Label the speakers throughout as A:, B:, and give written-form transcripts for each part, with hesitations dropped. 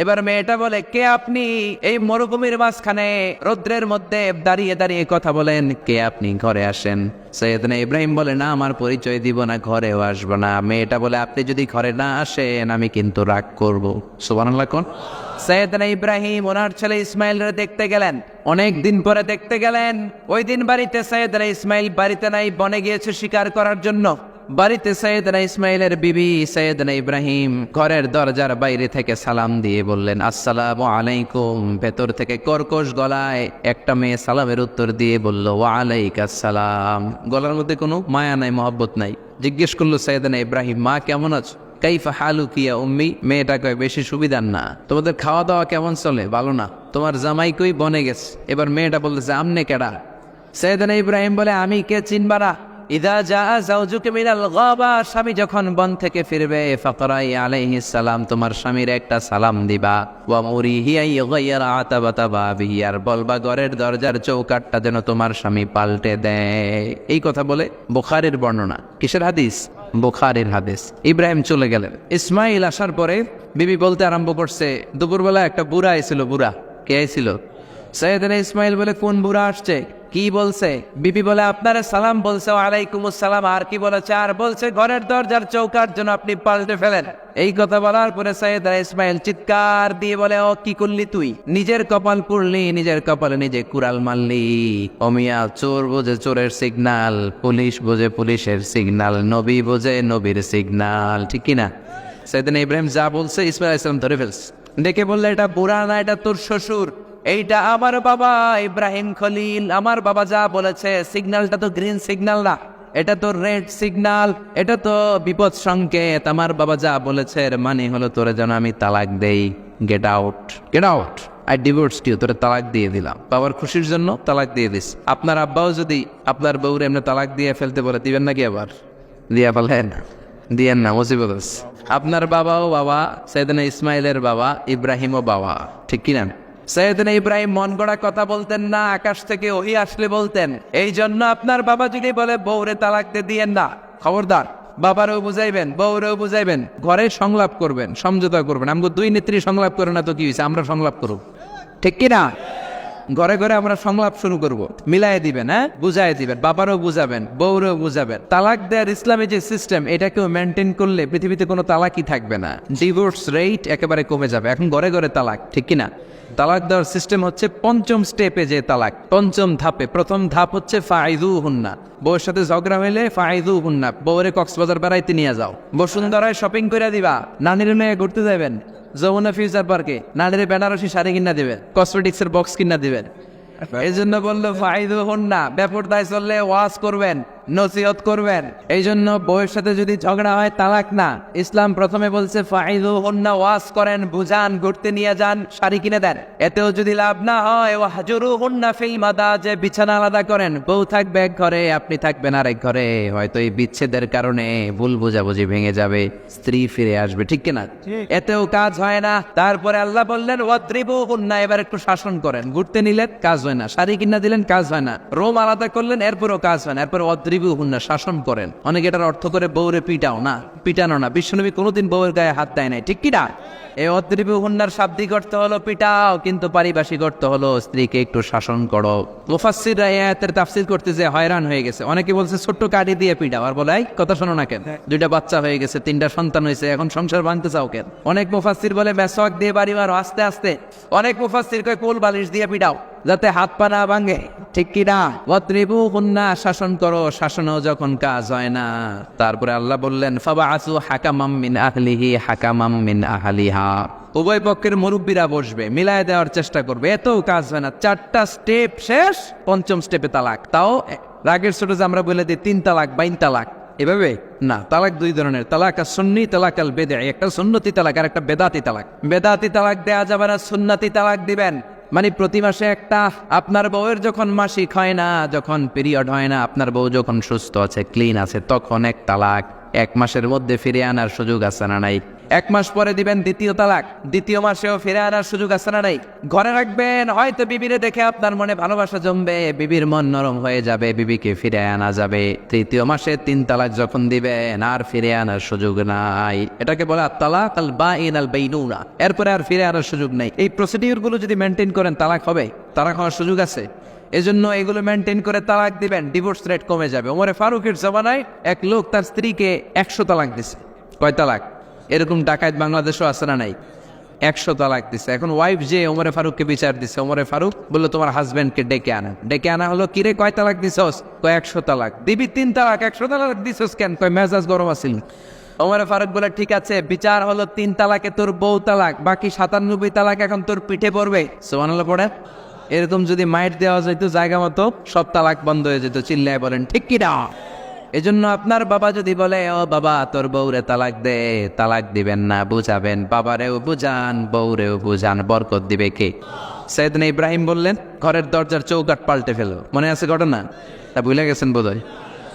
A: এবার মেয়েটা বলে, কে আপনি? এই মরুভূমির মাঝখানে রৌদ্রের মধ্যে দাঁড়িয়ে দাঁড়িয়ে কথা বলেন, কে আপনি? ঘরে আসেন। সৈয়দনা ইব্রাহিম বলে, না, আমার পরিচয় দিব না, ঘরেও আসবো না। মেয়েটা বলে, আপনি যদি ঘরে না আসেন আমি কিন্তু রাগ করব। সুবহানাল্লাহ কোন। সৈয়দনা ইব্রাহিম ওনার ছেলে ইসমাইলরে দেখতে গেলেন, অনেক দিন পরে দেখতে গেলেন। ওই দিন বাড়িতে সৈয়দনা ইসমাইল বাড়িতে নাই, বনে গিয়েছে শিকার করার জন্য। বাড়িতে সৈয়দনা ইসমাইলের বিবি সৈয়দনা ইব্রাহিম ঘরের দরজার বাইরে থেকে সালাম দিয়ে বললেন, আসসালামু আলাইকুম। ভেতর থেকে কর্কশ গলায় একটা মেয়ে সালামের উত্তর দিয়ে বলল, ওয়া আলাইকাস সালাম। গলার মধ্যে কোনো মায়া নাই, মহব্বত নাই। জিজ্ঞেস করলো সৈয়দনা ইব্রাহিম, মা কেমন আছো? কাইফা হালুকিয়া উম্মি। মেয়েটা কয়, বেশি সুবিধার না। তোমাদের খাওয়া দাওয়া কেমন চলে? ভালো না। তোমার জামাই কই? বনে গেছে। এবার মেয়েটা বলতেছে, আমনে কেডা? সৈয়দনা ইব্রাহিম বলে, আমি কে চিনবা না? ইদা জা যাওজুকা মিনাল গাবা, স্বামী যখন বন থেকে ফিরবে, ফাকরাই আলাইহিস সালাম, তোমার স্বামীর একটা সালাম দিবা। ওয়া মুরিহি আইগাইরা আতাবাতা বাবিহি, আর বলবা ঘরের দরজার চৌকাটটা যেন তোমার স্বামী পাল্টে দেয়। এই কথা বলে বুখারীর বর্ণনা। কিসের হাদিস? বুখারীর হাদিস। ইব্রাহিম চলে গেলেন। ইসমাইল আসার পরে বিবি বলতে আরম্ভ করছে, দুপুরবেলা একটা বুড়া এসেছিল। বুড়া কে এসেছিল? সৈয়দনা ইসমাইল বলে, কোন বুড়া আসছে? কি বলছে? বিবি বলে, আপনার সালাম বলছে। ওয়ালাইকুমুস সালাম। আর কি বলেছে? আর বলছে ঘরের দরজার চৌকাট যেন আপনি পাল্টে ফেলেন। এই কথা বলার পরে সৈয়দনা ইসমাইল চিৎকার দিয়ে বলে, ও কি করলি তুই? নিজের কপাল পুড়লি, নিজের কপালে নিজে কুড়াল মারলি। অমিয়া, চোর বোঝে চোরের সিগনাল, পুলিশ বোঝে পুলিশের সিগনাল, নবী বোঝে নবীর সিগনাল। ঠিক কিনা? সৈয়দনা ইব্রাহিম যা বলছে ইসমাইল আলাইহিস সালাম ধরে ফেলছে। ডেকে বললে, এটা বুড়া না, এটা তোর শ্বশুর। এইটা আমার বাবা ইব্রাহিম খলিল। আমার বাবা যা বলেছে, সিগন্যালটা তো গ্রিন সিগন্যাল না, এটা তো রেড সিগন্যাল, এটা তো বিপদ সংকেত। আমার বাবা যা বলেছে এর মানে হলো তোরে যেন আমি তালাক দেই। Get out, get out, I divorced you. তোরে তালাক দিয়ে দিলাম। বাবার খুশির জন্য তালাক দিয়ে দিস। আপনার আব্বাও যদি আপনার বউরে এমনি তালাক দিয়ে ফেলতে বলে, দিবেন নাকি? আবার দিয়া ফেলেন? দিয়েন না, মুসিবত আছে। আপনার বাবাও বাবা, সৈয়দনা ইসমাইলের বাবা, ইব্রাহিমও বাবা। ঠিক কিনা? সৈয়দনা ইব্রাহিম মন গড়া কথা বলতেন না, আকাশ থেকে ওহী আসলে বলতেন। এই জন্য আপনার বাবা যদি বলে বউরে তালাক দিয়েন না, খবরদার, বাবারও বুঝাইবেন, বউরেও বুঝাইবেন, ঘরে সংলাপ করবেন, সমঝোতা করবেন। আমাকে দুই নেত্রী সংলাপ করে না তো কি হয়েছে? আমরা সংলাপ করব। ঠিক কিনা? ঘরে ঘরে আমরা সংলাপ শুরু করব। মিলাই দিবেন, হ্যাঁ, বুঝাই দিবেন, বাবারও বুঝাবেন, বউরেও বুঝাবেন। তালাক দেওয়ার ইসলামী যে সিস্টেম, এটাকেও মেনটেন করলে পৃথিবীতে কোনো তালাকই থাকবে না। ডিভোর্স রেট একেবারে কমে যাবে। এখন ঘরে ঘরে তালাক। ঠিক কিনা? তালাক দেওয়ার সিস্টেম হচ্ছে পঞ্চম স্টেপে যে তালাক, পঞ্চম ধাপে। প্রথম ধাপ হচ্ছে ফাইযুহুন্না। বউয়ের সাথে ঝগড়া হইলে ফাইযুহুন্না, বউরে কক্সবাজার বেড়াইতে নিয়ে যাও, বসুন্ধরায় শপিং করে দিবা, নানির মেয়ে ঘুরতে যাবেন যমুনা ফিউচার পার্কে, নানির বেনারসি শাড়ি কিনা দিবেন, কসমেটিক্সের বক্স কিনা দিবেন। এই জন্য বললো ফাইযুহুন্না। বেপরদায় চললে ওয়াজ করবেন, নসিহত করবেন। এই জন্য বউয়ের সাথে যদি ঝগড়া হয় তালাক না, ইসলাম প্রথমে বলছে ফাইযুহুন্না, ওয়াজ করেন, বুঝান, ঘুরতে নিয়ে যান, শাড়ি কিনে দেন। এতেও যদি লাভ না হয়, ওয়াহজুরুহুন্না ফিল মাদাজি, বিছানা আলাদা করেন। বউ থাকবে এক ঘরে, আপনি থাকবেন আরেক ঘরে। হয়তো এই বিচ্ছেদের কারণে ভুল বোঝাবুঝি ভেঙে যাবে, স্ত্রী ফিরে আসবে। ঠিক কিনা? এতেও কাজ হয় না। তারপরে আল্লাহ বললেন ওয়াদ্রিবুহুন্না, এবার একটু শাসন করেন। ঘুরতে নিলেন, কাজ হয় না। শাড়ি কিনা দিলেন, কাজ হয় না। রুম আলাদা করলেন, এরপরও কাজ হয় না। এরপর ওয়াদ্রিবুহুন্না, শাসন করেন। অনেকে এটার অর্থ করে বউরে পিটাও না, পিটানো না। বিশ্বনবী কোনোদিন বউয়ের গায়ে হাত দেয় নাই। ঠিক কিনা? এই ওয়াদ্রিবুহুন্নার শাব্দিক অর্থ হলো পিটাও, কিন্তু পারিভাষিক অর্থ হলো স্ত্রীকে একটু শাসন করো। মুফাসসিররা এই আয়াতের তাফসীর করতে যে হয়রান হয়ে গেছে। অনেকে বলছে ছোট্ট কাঠি দিয়ে পিটাও, আর বলে কথা শোনো না কেন? দুইটা বাচ্চা হয়ে গেছে, 3টা সন্তান হয়েছে, এখন সংসার ভাঙতে চাও কেন? অনেক মুফাসসির বলে মেসওয়াক দিয়ে বাড়ি মারো আস্তে আস্তে। অনেক মুফাসসির কয় কোল বালিশ দিয়ে পিটাও, যাতে হাত পা না ভাঙে। ঠিক কিনা? ওয়াদ্রিবুহুন্না, শাসন করো। শাসনও যখন কাজ হয় না, তারপরে আল্লাহ বললেন ফাবআসু হাকামাম মিন আহলিহি হাকামাম মিন আহলিহা, উভয় পক্ষের মুরব্বীরা বসবে, মিলায় দেওয়ার চেষ্টা করবে। এতও কাজ হয় না। 4টা স্টেপ শেষ, পঞ্চম স্টেপে তালাক। তাও রাগের ছোট যে আমরা বলে দিই 3 তালাক, 22 তালাক, এভাবে না। তালাক দুই ধরনের, তালাক আর সুন্নি, তালাক আল বেদঈ। একটা সুন্নতি তালাক আর একটা বেদাতি তালাক। বেদাতি তালাক দেয়া যাবে না, সুন্নতি তালাক দিবেন। মানে প্রতি মাসে একটা। আপনার বউয়ের যখন মাসিক হয় না, যখন পিরিয়ড হয় না, আপনার বউ যখন সুস্থ আছে, ক্লিন আছে, তখন এক তালাক। 1 মাসের মধ্যে ফিরে আনার সুযোগ আছে না নাই? 1 মাস পরে দিবেন দ্বিতীয় তালাক, দ্বিতীয় মাসেও ফিরে আনার সুযোগ আছে না নাই? ঘরে রাখবেন, হয়তো বিবিরে দেখে আপনার মনে ভালোবাসা জমবে, বিবির মন নরম হয়ে যাবে, বিবিকে ফিরে আনা যাবে। তৃতীয় মাসে 3 তালাক যখন দিবেন আর ফিরে আনার সুযোগ নাই। এটাকে বলে আত-তালাক আল-বাইন আল-বাইনুনা। এরপরে আর ফিরে আনার সুযোগ নাই। এই প্রসিডিউর গুলো যদি মেনটেন করেন তালাক হবে, তালাক হওয়ার সুযোগ আছে। এজন্য এগুলো মেনটেন করে তালাক দিবেন, ডিভোর্স রেট কমে যাবে। ওমরে ফারুকের জমানায় এক লোক তার স্ত্রীকে 100 তালাক দিছে। কয় তালাক? এরকম ডাকাত বাংলাদেশও আছে না নাই? 100 তালাক দিছে। এখন ওয়াইফ যে ওমরে ফারুককে বিচার দিছে, ওমরে ফারুক বললো তোমার হাজবেন্ডকে ডেকে আনা। ডেকে আনা হলো, কিরে কয় তালাক দিছস? কয় 100 তালাক। দিবি 3 তালাক, 100 তালাক দিছস কেন? কয় মেজাজ গরম আছিল। ওমরে ফারুক বলে ঠিক আছে, বিচার হলো 3 তালাকে তোর বউ তালাক, বাকি 97 তালাক এখন তোর পিঠে পড়বে। সুবহানাল্লাহ পড়ে। এরকম যদি মাইট দেওয়া যেত জায়গা মতো, সব তালাক বন্ধ হয়ে যেত। চিল্লায় বলেন ঠিক কি না? এজন্য আপনার বাবা যদি বলে ও বাবা তোর বউরে তালাক দে, তালাক দিবেন না, বুঝাবেন। বাবারেও বুঝান, বউরেও বুঝান, বরকত দিবে কে? সৈয়দনা ইব্রাহিম বললেন ঘরের দরজার চৌকাঠ পাল্টে ফেলো। মনে আছে ঘটনা? তা ভুলে গেছেন বোধহয়।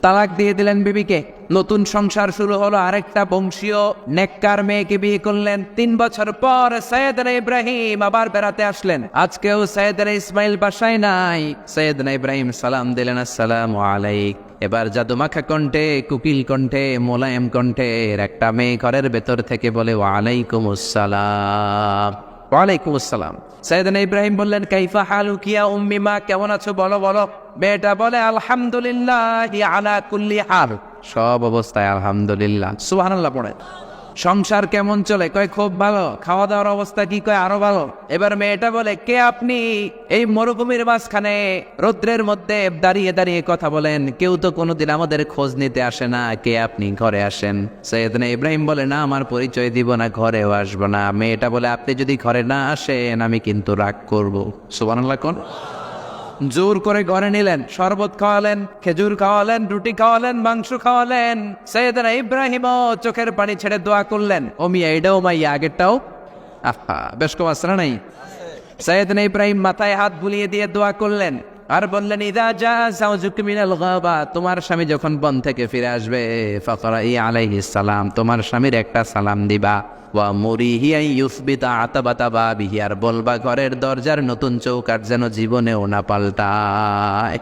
A: তালাক দিয়ে দিলেন বিবিকে, নতুন সংসার শুরু হলো। আরেকটা বংশীয় নেককার মেয়েকে বিয়ে করলেন। 3 বছর পর সৈয়দনা ইব্রাহিম আবার বেড়াতে আসলেন। আজকেও সৈয়দনা ইসমাইল বাসায় নাই। সৈয়দনা ইব্রাহিম সালাম দিলেন, আসসালামু আলাইক। এবার জাদুমাখা কণ্ঠে, কুকিল কণ্ঠে, মোলায়েম কণ্ঠের একটা মেয়ে ঘরের ভেতর থেকে বলে ওয়ালাইকুম আসসালাম। ওয়ালাইকুম আসসালাম। সৈয়দনা ইব্রাহিম বললেন কাইফা হালুকিয়া উম্মি, মা কেমন আছো বলো বলো। মেয়েটা বলে আলহামদুলিল্লাহ আলা কুল্লি হাল, সব অবস্থায় আলহামদুলিল্লাহ। সুবহানাল্লাহ পড়ে। সংসার কেমন চলে? কয় খুব ভালো। খাওয়া দাওয়ার অবস্থা কি? কয় আরো ভালো। এবার মেয়েটা বলে কে আপনি? এই মরুভূমির মাঝখানে রৌদ্রের মধ্যে দাঁড়িয়ে দাঁড়িয়ে কথা বলেন, কেউ তো কোনোদিন আমাদের খোঁজ নিতে আসে না। কে আপনি? ঘরে আসেন। সৈয়দনা ইব্রাহিম বলে না, আমার পরিচয় দিব না, ঘরেও আসবো না। মেয়েটা বলে আপনি যদি ঘরে না আসেন আমি কিন্তু রাগ করব। সুবহানাল্লাহ কোন। জোর করে ঘরে নিলেন, শরবত খাওয়ালেন, খেজুর খাওয়ালেন, রুটি খাওয়ালেন, মাংস খাওয়ালেন। সৈয়দনা ইব্রাহিমও চোখের পানি ছেড়ে দোয়া করলেন। ও মিয়া এটাও মাইয়া আগেরটাও। আহা, বেশ কম আসরা নাই। সৈয়দনা ইব্রাহিম মাথায় হাত বুলিয়ে দিয়ে দোয়া করলেন আর বললেন ইদা জা যাওজুক মিনাল গাবা, তোমার স্বামী যখন বন থেকে ফিরে আসবে, ফাকরাই আলাইহিস সালাম, তোমার স্বামীর একটা সালাম দিবা। ওয়া মুরিহি আন ইউসবিতা আতাবাতা বাবিহি, আর বলবা ঘরের দরজার নতুন চৌকাঠ যেন জীবনেও না পাল্টায়।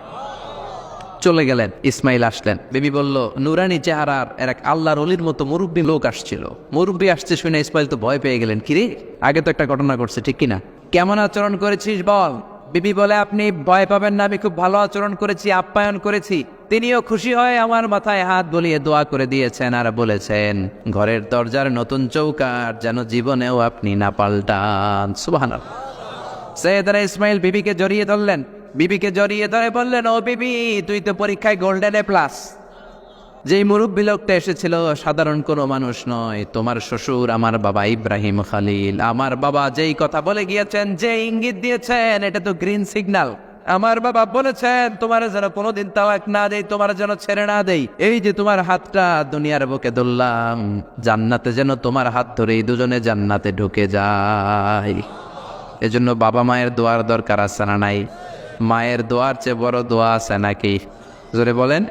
A: চলে গেলেন। ইসমাইল আসলেন। বিবি বলল নুরানি চেহারার এক আল্লাহর ওলির মতো মুরব্বী লোক আসছিল। মুরব্বী আসছে শুনে ইসমাইল তো ভয় পেয়ে গেলেন। কিরে, আগে তো একটা ঘটনা করছে, ঠিক কিনা? কেমন আচরণ করেছিস বল। বিবি বলে আপনি ভয় পাবেন না, আমি খুব ভালো আচরণ করেছি, আপ্যায়ন করেছি। তিনিও খুশি হয়ে আমার মাথায় হাত বলিয়ে দোয়া করে দিয়েছেন আর বলেছেন ঘরের দরজার নতুন চৌকাঠ যেন জীবনেও আপনি না পাল্টান। সুবহানাল্লাহ। সৈয়দনা ইসমাইল বিবিকে জড়িয়ে ধরলেন। বিবিকে জড়িয়ে ধরে বললেন ও বিবি, তুই তো পরীক্ষায় গোল্ডেন A+। যেই মুরব্বী লোকটা এসেছিল সাধারণ কোনো মানুষ নয়, তোমার শ্বশুর আমার বাবা ইব্রাহিম খালিল। আমার বাবা যেই কথা বলে গিয়েছেন, যে ইঙ্গিত দিয়েছেন, এটা তো গ্রিন সিগন্যাল। আমার বাবা বলেছেন তোমার যেন কোনোদিন তালাক না দেই, তোমার যেন ছেড়ে না দেই। এই যে তোমার হাতটা দুনিয়ার বুকে ধরলাম, জান্নাতে যেন তোমার হাত ধরেই দুজনে জান্নাতে ঢুকে যায়। এজন্য বাবা মায়ের দোয়ার দরকার আছে না নাই? মায়ের দোয়ার চেয়ে বড় দোয়া আছে নাকি? জোরে বলেন।